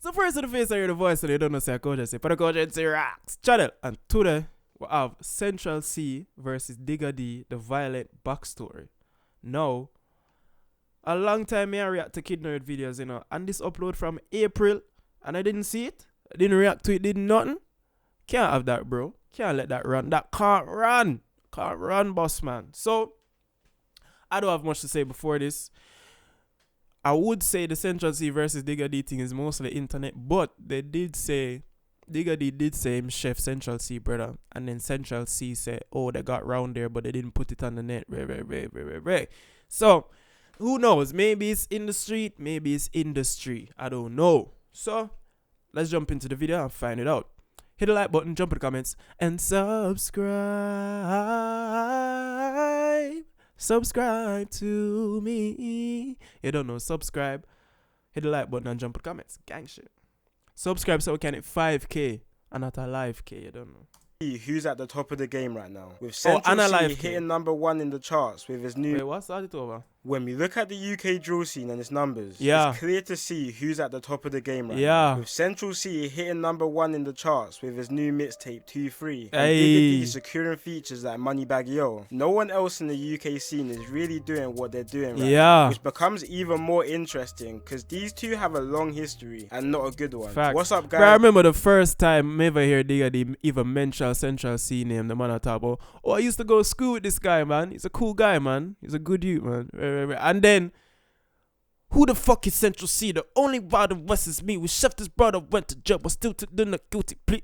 So first to the face, I hear the voice, so they don't know say kogency. For the kogency rocks channel. And today, we have Central C versus Digga D, the violent backstory. Now, a long time I react to Kid Nerd videos, you know, and this upload from April, and I didn't see it. I didn't react to it, did nothing. Can't have that, bro. Can't let that run. That can't run. Can't run, boss man. So, I don't have much to say before this. I would say the Central C versus Digga D thing is mostly internet, but they did say, Digga D did say him chef Central C, brother. And then Central C said, oh, they got round there, but they didn't put it on the net. Right. So, who knows? Maybe it's in the street, maybe it's industry. I don't know. So, let's jump into the video and find it out. Hit the like button, jump in the comments, and subscribe. Subscribe to me. You don't know, subscribe. Hit the like button and jump in the comments. Gang shit. Subscribe so we can hit 5K and not a live K, you don't know. Who's at the top of the game right now? With Central C hitting #1 in the charts with his new... Wait, what's that over? When we look at the UK drill scene and its numbers, yeah, it's clear to see who's at the top of the game right now. With Central C hitting #1 in the charts with his new mixtape 2-3, and Digga D securing features like Moneybag Yo. No one else in the UK scene is really doing what they're doing right now, which becomes even more interesting because these two have a long history and not a good one. Facts. What's up, guys? Bro, I remember the first time I ever hear Digga D even mention Central C name, the man I talk about. Oh, I used to go to school with this guy, man. He's a cool guy, man. He's a good youth, man. And then, who the fuck is Central C? The only part of West is me. We chef this brother, went to jail, but still doing a guilty plea.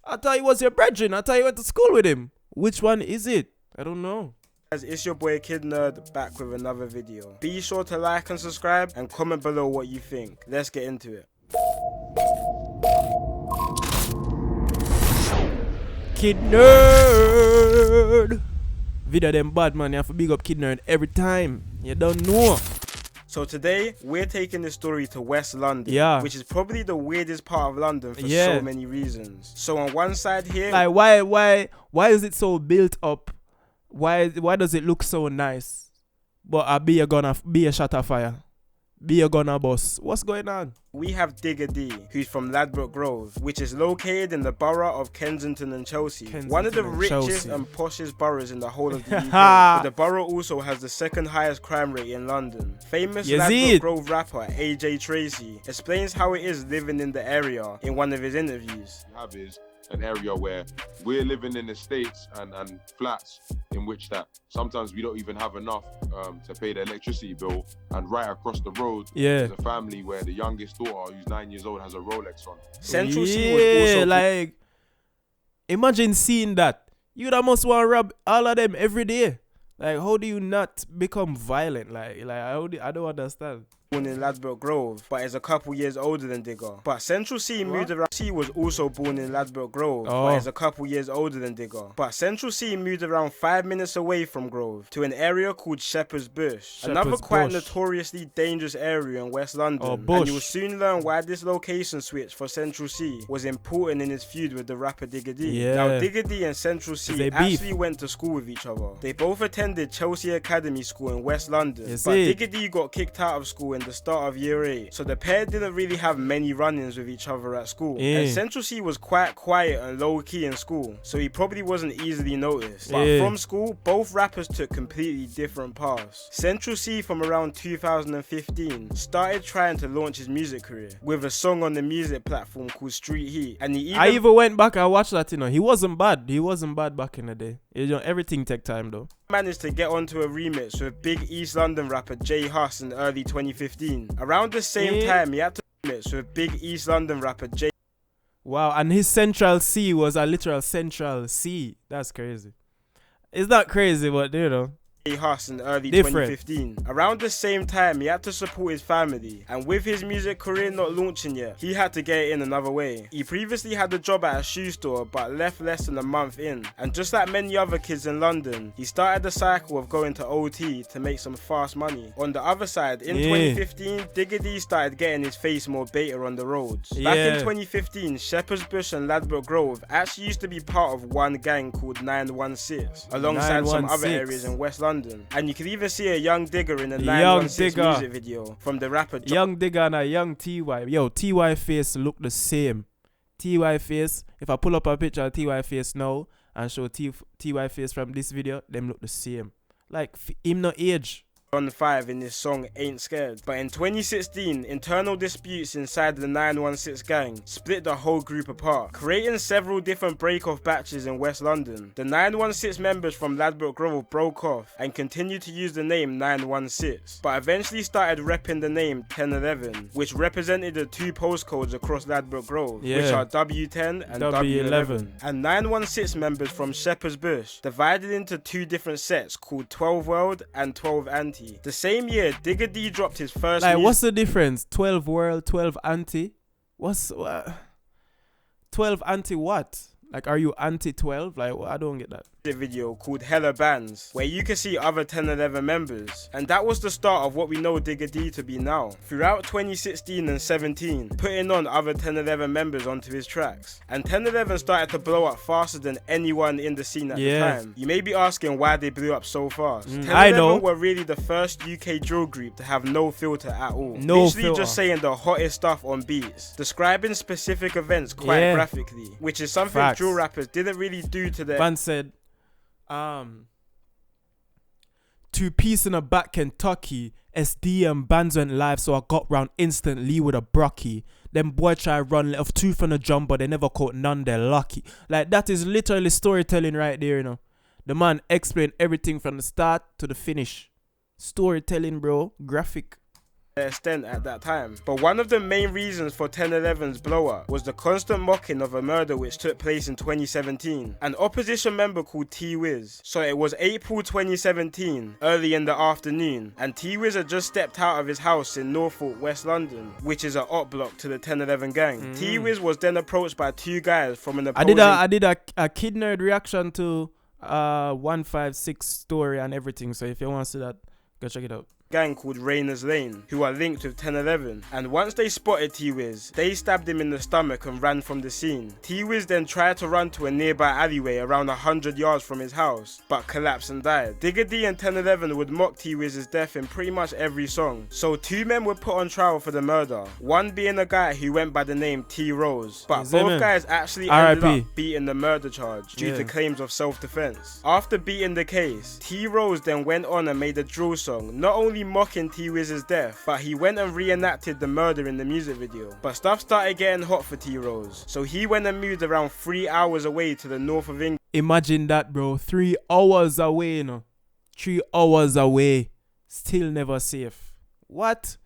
I thought he was your brethren. I thought you went to school with him. Which one is it? I don't know. Guys, it's your boy Kid Nerd back with another video. Be sure to like and subscribe and comment below what you think. Let's get into it. Kid Nerd. Video them bad, man. You have to big up Kid Nerd every time. You don't know. So today, we're taking this story to West London, which is probably the weirdest part of London for so many reasons. So on one side here... Like, why is it so built up? Why does it look so nice? But I be a shot of fire. Be a gunner boss. What's going on? We have Digga D, who's from Ladbroke Grove, which is located in the borough of Kensington and Chelsea. One of the richest and poshest boroughs in the whole of the UK. But the borough also has the second highest crime rate in London. Famous Ladbroke Grove rapper AJ Tracy explains how it is living in the area in one of his interviews. An area where we're living in estates and flats in which that sometimes we don't even have enough to pay the electricity bill, and right across the road there's a family where the youngest daughter, who's 9 years old, has a Rolex on. Central C was also like, imagine seeing that. You must want to rob all of them every day. Like, how do you not become violent? Like I don't understand. Born in Ladbroke Grove, but is a couple years older than Digga. But Central C moved around. C was also born in Ladbroke Grove, but is a couple years older than Digga. But Central C moved around 5 minutes away from Grove to an area called Shepherd's Bush, another quite notoriously dangerous area in West London. And you will soon learn why this location switch for Central C was important in his feud with the rapper Digga D. Now Digga D and Central C actually went to school with each other. They both attended Chelsea Academy School in West London, but Digga D got kicked out of school in the start of year 8, so the pair didn't really have many run-ins with each other at school. And Central C was quite quiet and low-key in school, so he probably wasn't easily noticed. But from school, both rappers took completely different paths. Central C, from around 2015, started trying to launch his music career with a song on the music platform called Street Heat, and I even went back and watched that. He wasn't bad. He wasn't bad back in the day. Everything take time though. Managed to get onto a remix with big East London rapper J Hus in early 2015. Around the same time, he had to remix with big East London rapper J. Wow, and his Central C was a literal Central C. That's crazy. It's not crazy, but you know. Hus in early 2015. Around the same time, he had to support his family, and with his music career not launching yet, he had to get it in another way. He previously had a job at a shoe store, but left less than a month in, and just like many other kids in London, he started the cycle of going to OT to make some fast money. On the other side, in 2015, Digga D started getting his face more beta on the roads. Back in 2015, Shepherd's Bush and Ladbroke Grove actually used to be part of one gang called 916, alongside some other areas in West London. London. And you can even see a young Digga in a 916 music video from the rapper Young Digga and a young TY. Yo, TY face look the same. TY face, if I pull up a picture of TY face now and show TY face from this video, them look the same. Like, him no age. on 5 in this song Ain't Scared. But in 2016, internal disputes inside the 916 gang split the whole group apart, creating several different break-off batches in West London. The 916 members from Ladbroke Grove broke off and continued to use the name 916, but eventually started repping the name 1011, which represented the two postcodes across Ladbroke Grove, which are W10 and W11. And 916 members from Shepherd's Bush divided into two different sets called 12 World and 12 Anti. The same year, Digga D dropped his first. Like, what's the difference? 12 World, 12 Anti? What's 12 Anti what? Like, are you anti-12? Like, I don't get that. Video called Hella Bands, where you can see other 1011 members, and that was the start of what we know Digga D to be now. Throughout 2016 and 17, putting on other 1011 members onto his tracks, and 1011 started to blow up faster than anyone in the scene at the time. You may be asking why they blew up so fast. 1011 were really the first UK drill group to have no filter at all. Literally just saying the hottest stuff on beats, describing specific events quite graphically, which is something drill rappers didn't really do to their... Man said, 2 piece in a back Kentucky, SDM bands went live, so I got round instantly with a brocky. Them boy try run left 2 from the jump, but they never caught none, they're lucky. Like, that is literally storytelling right there, you know. The man explained everything from the start to the finish. Storytelling, bro. Graphic. Extent at that time. But one of the main reasons for 1011's blow up was the constant mocking of a murder which took place in 2017. An opposition member called T-Wiz. So it was April 2017, early in the afternoon, and T-Wiz had just stepped out of his house in Norfolk, West London, which is an op block to the 1011 gang. T-Wiz was then approached by 2 guys from an opposing... I did a kid nerd reaction to 156 story and everything, so if you want to see that, go check it out. Gang called Rainer's Lane, who are linked with 1011, and once they spotted T-Wiz, they stabbed him in the stomach and ran from the scene. T-Wiz then tried to run to a nearby alleyway around 100 yards from his house, but collapsed and died. Digga D and 1011 would mock T-Wiz's death in pretty much every song, so 2 men were put on trial for the murder, one being a guy who went by the name T-Rose, but both guys actually ended up beating the murder charge due to claims of self-defense. After beating the case, T-Rose then went on and made a drill song, not only mocking T-Wiz's death, but he went and reenacted the murder in the music video. But stuff started getting hot for T-Rose, so he went and moved around 3 hours away to the north of England. Imagine that, bro. 3 hours away, you know. 3 hours away. Still never safe. What?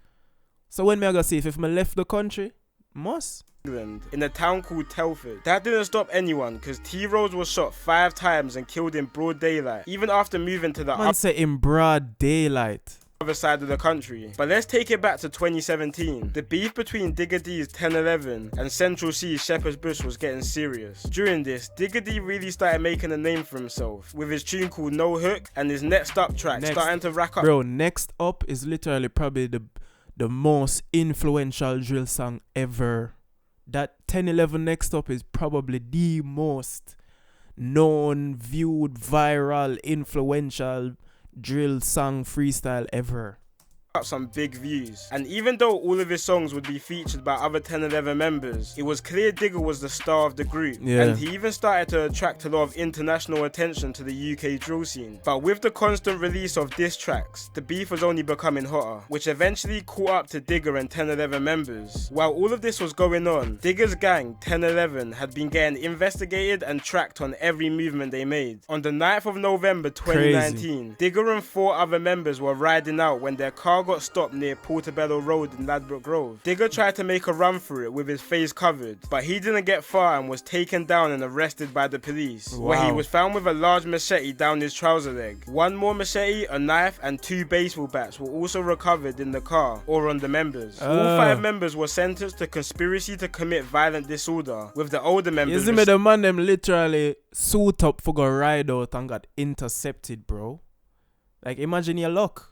So when me I go safe? If I left the country? Must. In a town called Telford. That didn't stop anyone, because T-Rose was shot 5 times and killed in broad daylight, even after moving to the in broad daylight. Other side of the country. But let's take it back to 2017. The beef between Digga D's 1011 and Central C's Shepherd's Bush was getting serious. During this, Digga D really started making a name for himself with his tune called No Hook and his Next Up track starting to rack up. Bro, Next Up is literally probably the most influential drill song ever. That 1011 Next Up is probably the most known, viewed, viral, influential drill song freestyle ever. Some big views, and even though all of his songs would be featured by other 1011 members, it was clear Digga was the star of the group, and he even started to attract a lot of international attention to the UK drill scene. But with the constant release of diss tracks, the beef was only becoming hotter, which eventually caught up to Digga and 1011 members. While all of this was going on, Digga's gang 1011 had been getting investigated and tracked on every movement they made. On the 9th of November 2019, Digga and 4 other members were riding out when their car got stopped near Portobello Road in Ladbroke Grove. Digga tried to make a run through it with his face covered, but he didn't get far and was taken down and arrested by the police, where he was found with a large machete down his trouser leg. 1 more machete, a knife, and 2 baseball bats were also recovered in the car or on the members. All 5 members were sentenced to conspiracy to commit violent disorder, with the older members... You see me, the man them literally suit up for go ride out and got intercepted, bro. Like, imagine your luck.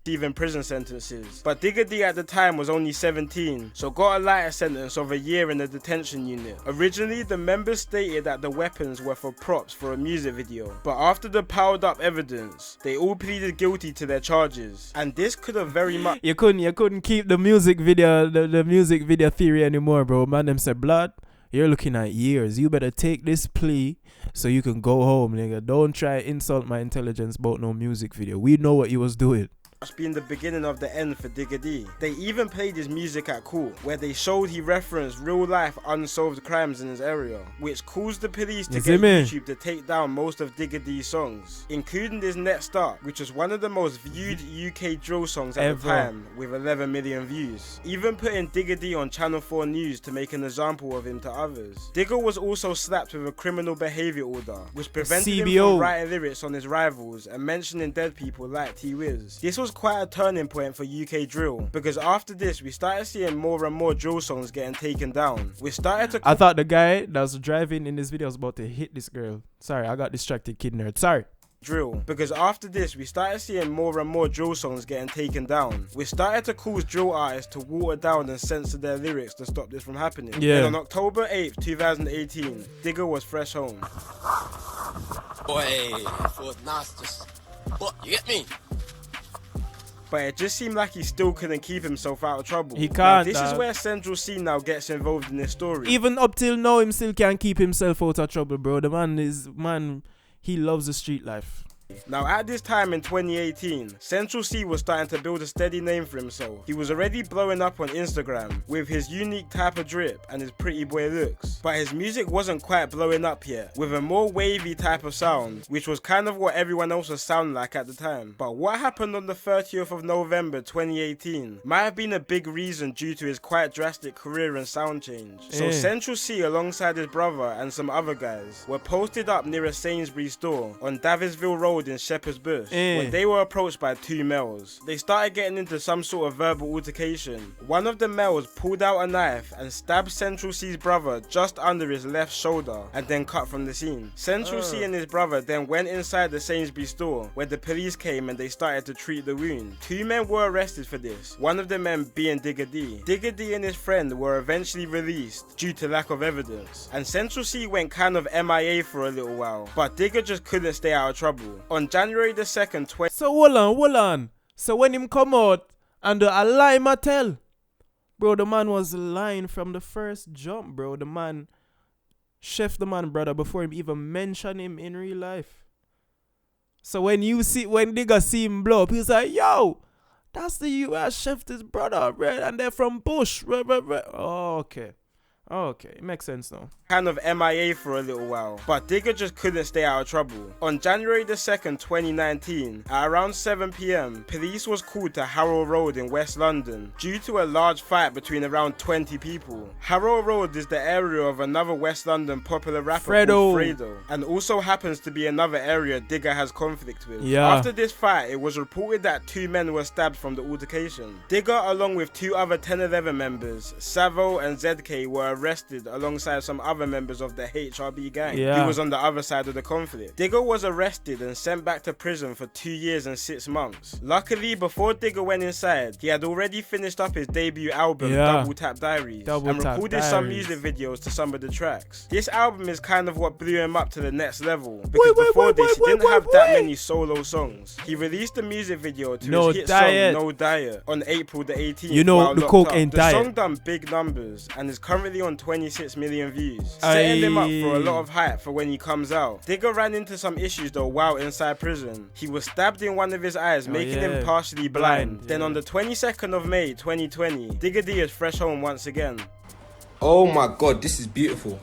receiving prison sentences. But Digga D at the time was only 17, so got a lighter sentence of a year in the detention unit. Originally, the members stated that the weapons were for props for a music video, but after the piled up evidence, they all pleaded guilty to their charges. And this could have very much... You couldn't keep the music video, the music video theory anymore, bro. Man, them said, blood, you're looking at years. You better take this plea so you can go home, nigga. Don't try to insult my intelligence about no music video. We know what he was doing. Being the beginning of the end for Digga D. They even played his music at court, where they showed he referenced real life unsolved crimes in his area, which caused the police to get YouTube to take down most of Digga D's songs, including his Net Start, which was one of the most viewed UK drill songs at the time, with 11 million views. Even putting Digga D on Channel 4 News to make an example of him to others. Digga was also slapped with a criminal behaviour order, which prevented him from writing lyrics on his rivals and mentioning dead people like T-Wiz. This was quite a turning point for UK drill, because after this we started seeing more and more drill songs getting taken down. We started to... I thought the guy that was driving in this video was about to hit this girl. Sorry, I got distracted, kid nerd. Sorry. Drill, because after this we started seeing more and more drill songs getting taken down. We started to cause drill artists to water down and censor their lyrics to stop this from happening. And on October 8th, 2018, Digga was fresh home. Boy, for nasty. What, you get me? But it just seemed like he still couldn't keep himself out of trouble. He can't. Now, this is where Central C now gets involved in this story. Even up till now, him still can't keep himself out of trouble, bro. The man, he loves the street life. Now at this time in 2018, Central C was starting to build a steady name for himself. He was already blowing up on Instagram with his unique type of drip and his pretty boy looks. But his music wasn't quite blowing up yet, with a more wavy type of sound, which was kind of what everyone else was sounding like at the time. But what happened on the 30th of November 2018 might have been a big reason due to his quite drastic career and sound change. So Central C alongside his brother and some other guys were posted up near a Sainsbury's store on Davisville Road in Shepherd's Bush when they were approached by two males. They started getting into some sort of verbal altercation. One of the males pulled out a knife and stabbed Central C's brother just under his left shoulder and then cut from the scene. Central C and his brother then went inside the Sainsbury's store where the police came and they started to treat the wound. Two men were arrested for this, one of the men being Digga D. Digga D and his friend were eventually released due to lack of evidence, and Central C went kind of MIA for a little while, but Digga just couldn't stay out of trouble. On January the 2nd, So hold on. So when him come out and a lie ma tell, bro, the man was lying from the first jump, bro. The man chef the man, brother, before him even mention him in real life. So when Digga see him blow up, he's like, yo, that's the US chef his brother, bro, and they're from Bush. Oh, okay. It makes sense now. Kind of MIA for a little while, but Digga just couldn't stay out of trouble. On January the 2nd, 2019, at around 7 PM, police was called to Harrow Road in West London due to a large fight between around 20 people. Harrow Road is the area of another West London popular rapper called Fredo, and also happens to be another area Digga has conflict with. After this fight, it was reported that two men were stabbed from the altercation. Digga, along with two other 1011 members, Savo and ZK, were arrested alongside some other members of the HRB gang who was on the other side of the conflict. Digga was arrested and sent back to prison for 2 years and 6 months. Luckily, before Digga went inside, he had already finished up his debut album, Double Tap Diaries, and recorded some music videos to some of the tracks. This album is kind of what blew him up to the next level, because before this, he didn't have that many solo songs. He released a music video to his hit song No Diet on April the 18th. You know, the coke ain't diet. The song done big numbers and is currently on 26 million views, setting him up for a lot of hype for when he comes out. Digga ran into some issues though while inside prison. He was stabbed in one of his eyes, making him partially blind. Then on the 22nd of May 2020, Digga D is fresh home once again. Oh my god, this is beautiful.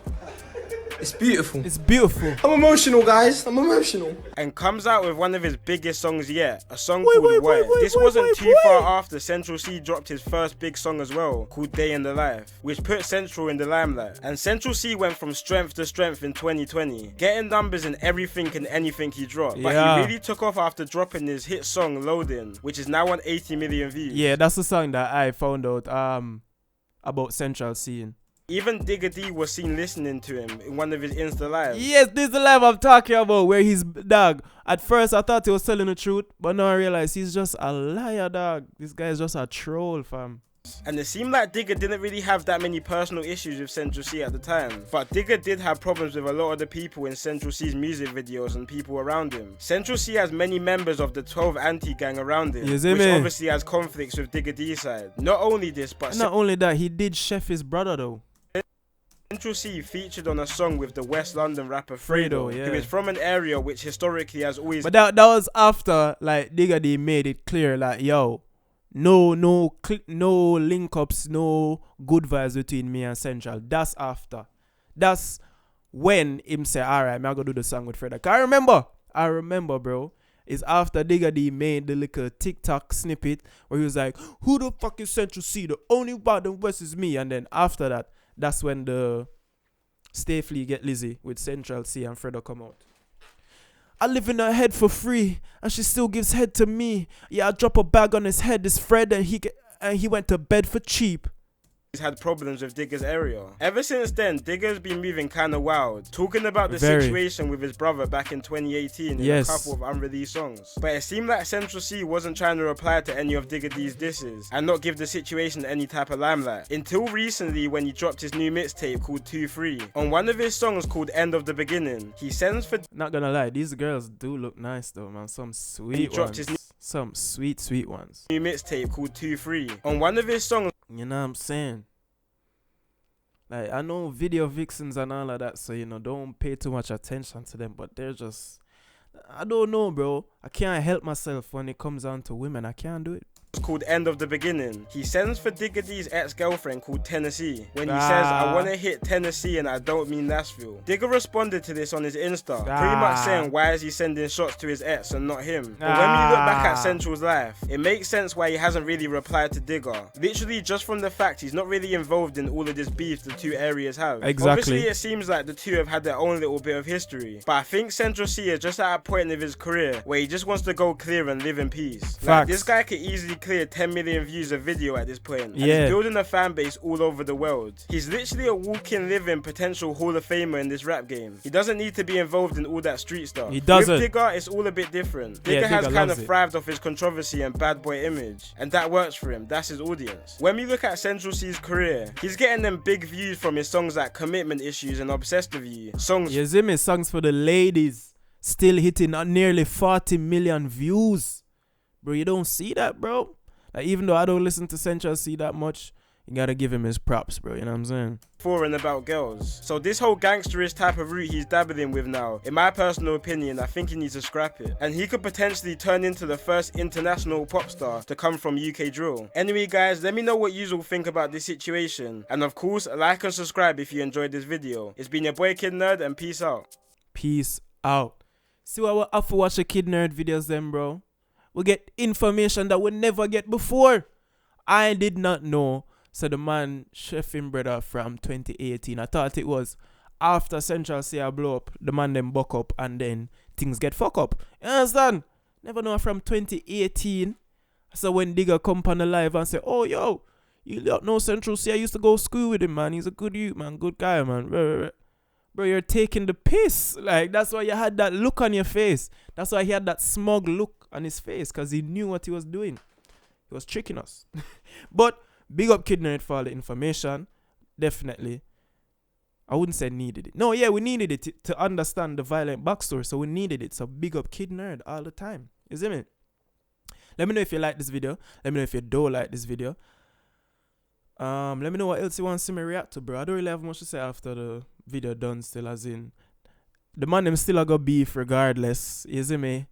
It's beautiful. It's beautiful. I'm emotional, guys. I'm emotional. And comes out with one of his biggest songs yet, a song called WOAH. This wasn't too far after Central C dropped his first big song as well, called Day in the Life, which put Central in the limelight. And Central C went from strength to strength in 2020, getting numbers in everything and anything he dropped. But he really took off after dropping his hit song Loading, which is now on 80 million views. Yeah, that's the song that I found out about Central C. Even Digga D was seen listening to him in one of his Insta lives. Yes, this is the live I'm talking about, where he's, dog. At first, I thought he was telling the truth, but now I realize he's just a liar, dog. This guy is just a troll, fam. And it seemed like Digga didn't really have that many personal issues with Central C at the time. But Digga did have problems with a lot of the people in Central C's music videos and people around him. Central C has many members of the 12 anti-gang around him, which obviously has conflicts with Digga D's side. Not only this, but... Not only that, he did chef his brother, though. Central C featured on a song with the West London rapper Fredo, who is from an area which historically has always... But that was after, like, Digga D made it clear, like, yo, no link-ups, no good vibes between me and Central. That's after. That's when him say, alright, I'm gonna do the song with Fredo. I remember, bro. It's after Digga D made the little TikTok snippet where he was like, who the fuck is Central C? The only part in West is me. And then after that, that's when the Stay Flee Get Lizzy with Central C and Fredo come out. I live in her head for free, and she still gives head to me. Yeah, I drop a bag on his head, this Fred, and he went to bed for cheap. He's had problems with Digga's area. Ever since then, Digga's been moving kinda wild, talking about the situation with his brother back in 2018 in a couple of unreleased songs. But it seemed like Central C wasn't trying to reply to any of Digga D's disses and not give the situation any type of limelight. Until recently when he dropped his new mixtape called 2-3. On one of his songs called End of the Beginning, he sends for... Not gonna lie, these girls do look nice though, man. Some sweet ones. Some sweet ones. New mixtape called 2-3. On one of his songs... You know what I'm saying? Like, I know video vixens and all of that, so, you know, don't pay too much attention to them, but they're just... I don't know, bro. I can't help myself when it comes down to women. I can't do it. Called End of the Beginning. He sends for Digga D's ex-girlfriend called Tennessee when he says, I want to hit Tennessee and I don't mean Nashville. Digga responded to this on his Insta, pretty much saying why is he sending shots to his ex and not him. But when we look back at Central's life, it makes sense why he hasn't really replied to Digga. Literally just from the fact he's not really involved in all of this beef the two areas have. Exactly. Obviously it seems like the two have had their own little bit of history, but I think Central C is just at a point of his career where he just wants to go clear and live in peace. Like, this guy could easily clear 10 million views a video at this point, and he's building a fan base all over the world. He's literally a walking, living potential Hall of Famer in this rap game. He doesn't need to be involved in all that street stuff. He doesn't. With Digga, it's all a bit different. Digga has kind of thrived off his controversy and bad boy image, and that works for him. That's his audience. When we look at Central C's career, he's getting them big views from his songs like Commitment Issues and Obsessed With You. Songs. You see me, songs for the ladies still hitting nearly 40 million views. Bro, you don't see that, bro. Like, even though I don't listen to Central C that much, you gotta give him his props, bro. You know what I'm saying? For and about girls. So this whole gangsterish type of route he's dabbling with now, in my personal opinion, I think he needs to scrap it. And he could potentially turn into the first international pop star to come from UK drill. Anyway guys, let me know what you all think about this situation. And of course, like and subscribe if you enjoyed this video. It's been your boy Kid Nerd, and peace out. Peace out. See why we have to watch the Kid Nerd videos then, bro? We get information that we never get before. I did not know. So the man chefing brother from 2018. I thought it was after Central C blow up, the man them buck up and then things get fuck up. You understand? Never know from 2018. So when Digga come on the live and say, oh yo, you don't know Central C, I used to go to school with him, man. He's a good youth, man. Good guy, man. Bro, you're taking the piss. Like, that's why you had that look on your face. That's why he had that smug look on his face, because he knew what he was doing. He was tricking us. But big up Kid Nerd for all the information. Definitely. I wouldn't say needed it. No, yeah, we needed it to understand the violent backstory. So we needed it. So big up Kid Nerd all the time. You see me? Let me know if you like this video. Let me know if you don't like this video. Let me know what else you want to see me react to, bro. I don't really have much to say after the video done still, as in the man them still a go beef regardless. You see me?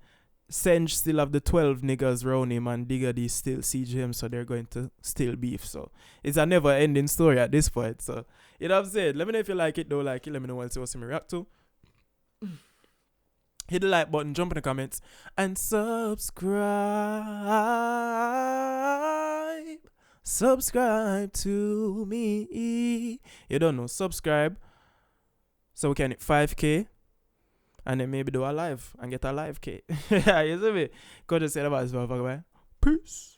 Senj still have the 12 niggas round him, and Digga D still siege him, so they're going to still beef. So it's a never ending story at this point. So you know what I'm saying? Let me know if you like it, don't like it. Let me know what else you want to see me react to. Hit the like button, jump in the comments, and subscribe. Subscribe to me. You don't know, subscribe so we can hit 5K and then maybe do a live and get a live K. You see me? Go to say about this motherfucker, man. Peace.